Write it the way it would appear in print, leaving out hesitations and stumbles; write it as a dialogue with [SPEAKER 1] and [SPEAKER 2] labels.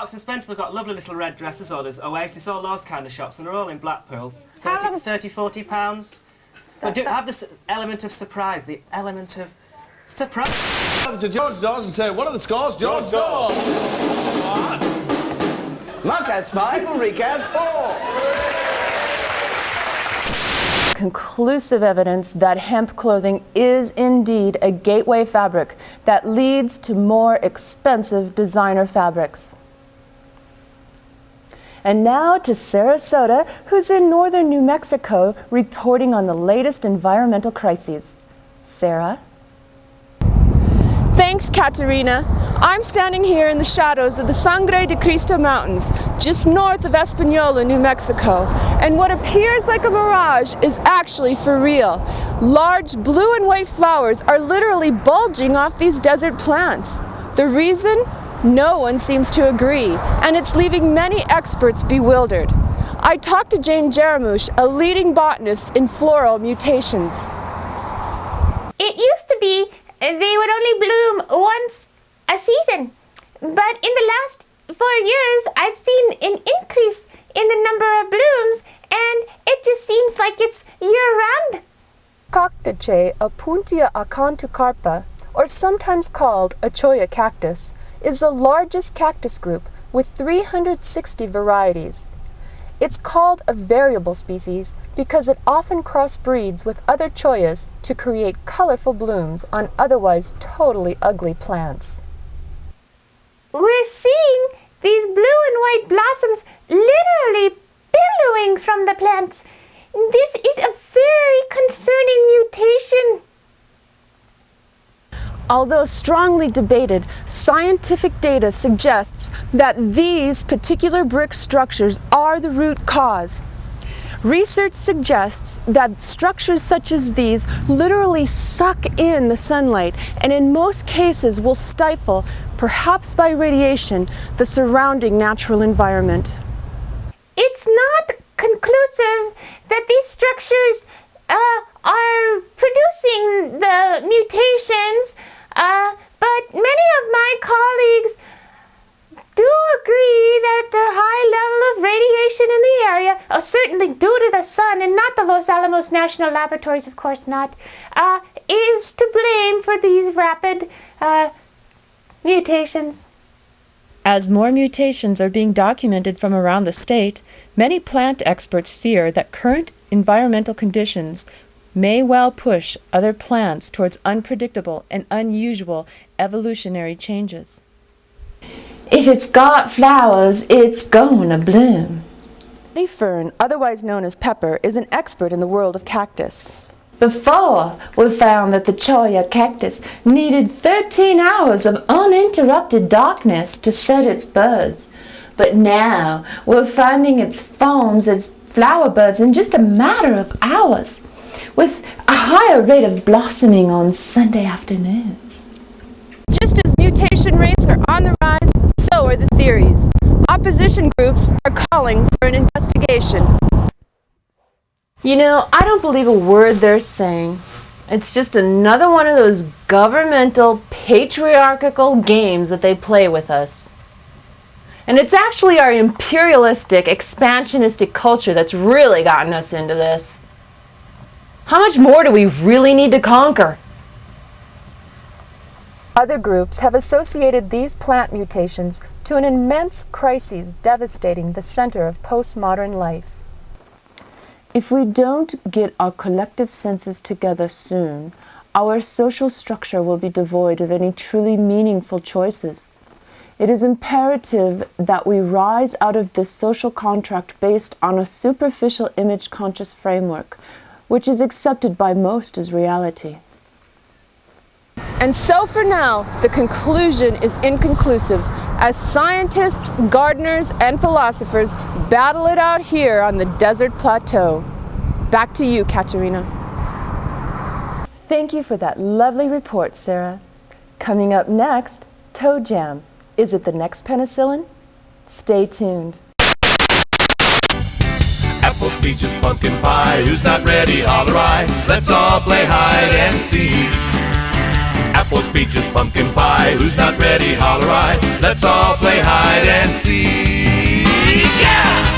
[SPEAKER 1] Marks and Spencer have got lovely little red dresses, or there's Oasis, all those kind of shops, and they're all in Blackpool. 30, 40 pounds. But do have this element of surprise, the element of surprise.
[SPEAKER 2] To George Dawes and say, what are the scores? George Dawes!
[SPEAKER 3] Mark has 5, Ulrike has 4.
[SPEAKER 4] Conclusive evidence that hemp clothing is indeed a gateway fabric that leads to more expensive designer fabrics. And now to Sarasota, who's in northern New Mexico, reporting on the latest environmental crises. Sarah?
[SPEAKER 5] Thanks, Katerina. I'm standing here in the shadows of the Sangre de Cristo Mountains, just north of Espanola, New Mexico. And what appears like a mirage is actually for real. Large blue and white flowers are literally bulging off these desert plants. The reason? No one seems to agree, and it's leaving many experts bewildered. I talked to Jane Jaramush, a leading botanist in floral mutations.
[SPEAKER 6] It used to be they would only bloom once a season, but in the last 4 years I've seen an increase in the number of blooms, and it just seems like it's year-round.
[SPEAKER 5] Coctice Opuntia acantucarpa, or sometimes called a Cholla cactus, is the largest cactus group with 360 varieties. It's called a variable species because it often crossbreeds with other chollas to create colorful blooms on otherwise totally ugly plants.
[SPEAKER 6] We're seeing these blue and white blossoms literally billowing from the plants. This is a very concerning mutation.
[SPEAKER 5] Although strongly debated, scientific data suggests that these particular brick structures are the root cause. Research suggests that structures such as these literally suck in the sunlight and in most cases will stifle, perhaps by radiation, the surrounding natural environment.
[SPEAKER 6] It's not conclusive that these structures are producing the mutations, but many of my colleagues do agree that the high level of radiation in the area, certainly due to the sun and not the Los Alamos National Laboratories, of course not, is to blame for these rapid mutations.
[SPEAKER 4] As more mutations are being documented from around the state, many plant experts fear that current environmental conditions may well push other plants towards unpredictable and unusual evolutionary changes.
[SPEAKER 7] If it's got flowers, it's gonna bloom.
[SPEAKER 5] Honey fern, otherwise known as pepper, is an expert in the world of cactus.
[SPEAKER 7] Before, we found that the Cholla cactus needed 13 hours of uninterrupted darkness to set its buds. But now, we're finding its forms as flower buds in just a matter of hours, with a higher rate of blossoming on Sunday afternoons.
[SPEAKER 5] Just as mutation rates are on the rise, so are the theories. Opposition groups are calling for an investigation.
[SPEAKER 4] You know, I don't believe a word they're saying. It's just another one of those governmental, patriarchal games that they play with us. And it's actually our imperialistic, expansionistic culture that's really gotten us into this. How much more do we really need to conquer?
[SPEAKER 5] Other groups have associated these plant mutations to an immense crisis devastating the center of postmodern life. If we don't get our collective senses together soon, our social structure will be devoid of any truly meaningful choices. It is imperative that we rise out of this social contract based on a superficial image-conscious framework, which is accepted by most as reality. And so for now, the conclusion is inconclusive, as scientists, gardeners, and philosophers battle it out here on the desert plateau. Back to you, Katerina.
[SPEAKER 4] Thank you for that lovely report, Sarah. Coming up next, Toe Jam. Is it the next penicillin? Stay tuned.
[SPEAKER 8] Apples, peaches, pumpkin pie. Who's not ready? Holler I. Let's all play hide and seek. Apples, peaches, pumpkin pie. Who's not ready, holler I. Let's all play hide and seek. Yeah!